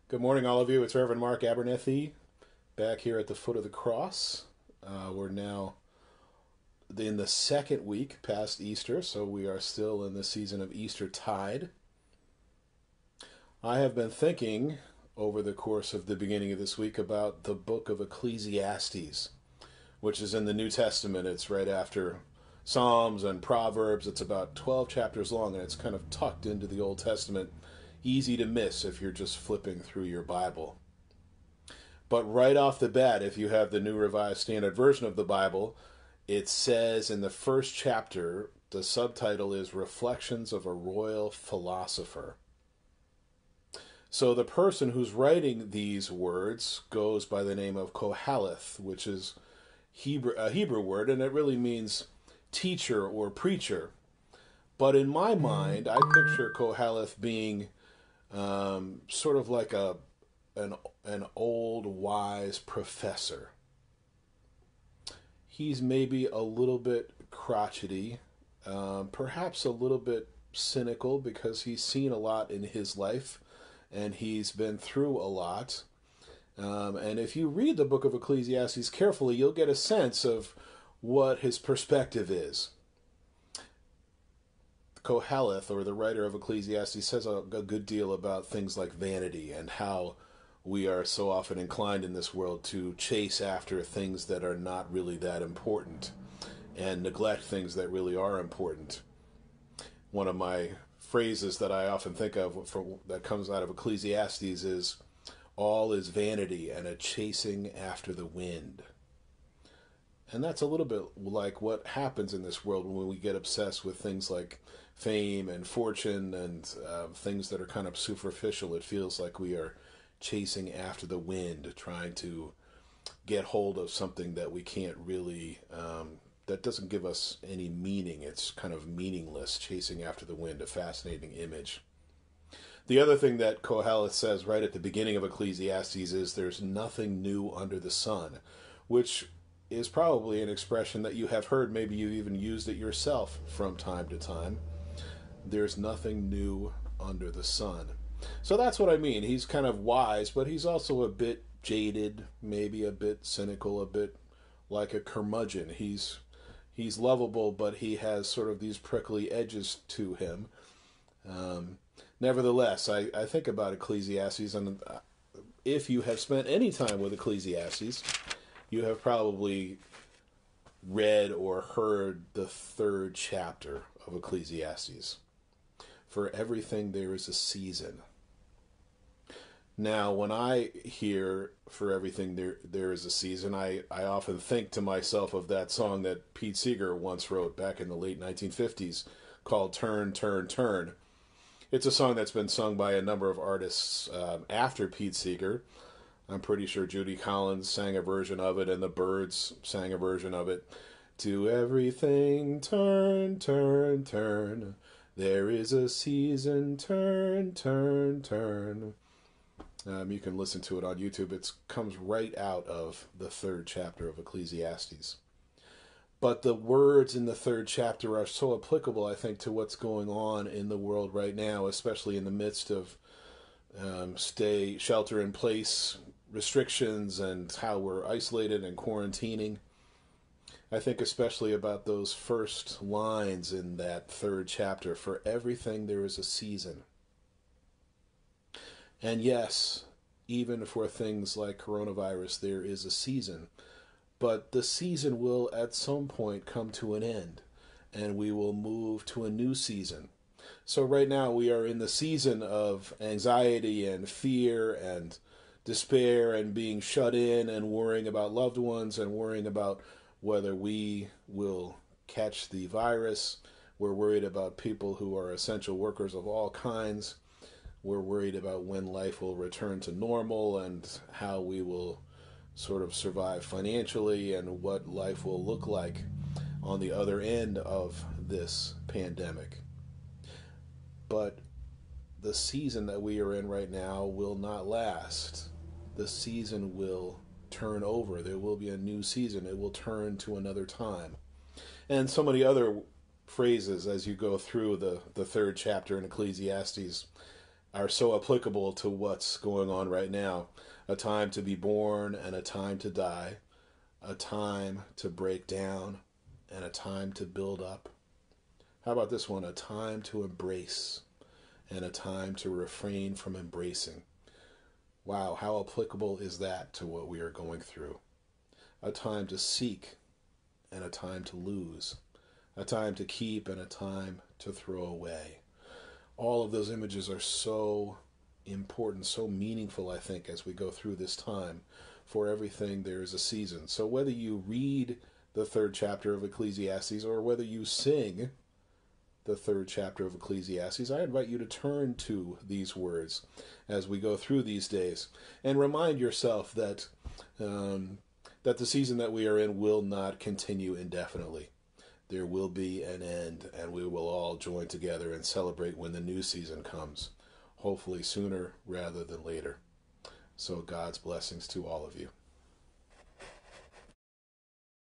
Good morning, all of you. It's Reverend Mark Abernethy back here at the foot of the cross. We're now in the second week past Easter, so we are still in the season of Eastertide. I have been thinking over the course of the beginning of this week about the book of Ecclesiastes, which is in the New Testament. It's right after Psalms and Proverbs. It's about 12 chapters long, and it's kind of tucked into the Old Testament. Easy to miss if you're just flipping through your Bible. But right off the bat, if you have the New Revised Standard Version of the Bible, it says in the first chapter, the subtitle is Reflections of a Royal Philosopher. So the person who's writing these words goes by the name of Koheleth, which is a Hebrew word, and it really means teacher or preacher. But in my mind, I picture Koheleth being sort of like an old wise professor. He's maybe a little bit crotchety, perhaps a little bit cynical because he's seen a lot in his life and he's been through a lot. And if you read the book of Ecclesiastes carefully, you'll get a sense of what his perspective is. Koheleth, or the writer of Ecclesiastes, says a good deal about things like vanity and how we are so often inclined in this world to chase after things that are not really that important and neglect things that really are important. One of my phrases that I often think of that comes out of Ecclesiastes is, all is vanity and a chasing after the wind. And that's a little bit like what happens in this world when we get obsessed with things like fame and fortune and things that are kind of superficial. It feels like we are chasing after the wind, trying to get hold of something that we can't really, that doesn't give us any meaning. It's kind of meaningless, chasing after the wind, a fascinating image. The other thing that Koheleth says right at the beginning of Ecclesiastes is there's nothing new under the sun, which is probably an expression that you have heard. Maybe you've even used it yourself from time to time. There's nothing new under the sun. So that's what I mean. He's kind of wise, but he's also a bit jaded, maybe a bit cynical, a bit like a curmudgeon. He's lovable, but he has sort of these prickly edges to him. Nevertheless, I think about Ecclesiastes, and if you have spent any time with Ecclesiastes, you have probably read or heard the third chapter of Ecclesiastes. For everything there is a season. Now, when I hear for everything there is a season, I often think to myself of that song that Pete Seeger once wrote back in the late 1950s called Turn, Turn, Turn. It's a song that's been sung by a number of artists after Pete Seeger. I'm pretty sure Judy Collins sang a version of it, and the Byrds sang a version of it. To everything turn, turn, turn. There is a season, turn, turn, turn. You can listen to it on YouTube. It comes right out of the third chapter of Ecclesiastes. But the words in the third chapter are so applicable, I think, to what's going on in the world right now, especially in the midst of shelter-in-place restrictions and how we're isolated and quarantining. I think especially about those first lines in that third chapter. For everything there is a season. And yes, even for things like coronavirus, there is a season. But the season will at some point come to an end, and we will move to a new season. So right now we are in the season of anxiety and fear and despair and being shut in and worrying about loved ones and worrying about whether we will catch the virus. We're worried about people who are essential workers of all kinds. We're worried about when life will return to normal and how we will sort of survive financially and what life will look like on the other end of this pandemic. But the season that we are in right now will not last. The season will turn over. There will be a new season. It will turn to another time. And so many other phrases as you go through the third chapter in Ecclesiastes are so applicable to what's going on right now. A time to be born and a time to die, a time to break down and a time to build up. How about this one? A time to embrace and a time to refrain from embracing. Wow, how applicable is that to what we are going through? A time to seek and a time to lose, a time to keep and a time to throw away. All of those images are so important, so meaningful, I think, as we go through this time. For everything, there is a season. So whether you read the third chapter of Ecclesiastes or whether you sing the third chapter of Ecclesiastes, I invite you to turn to these words as we go through these days and remind yourself that that the season that we are in will not continue indefinitely. There will be an end, and we will all join together and celebrate when the new season comes, hopefully sooner rather than later. So God's blessings to all of you.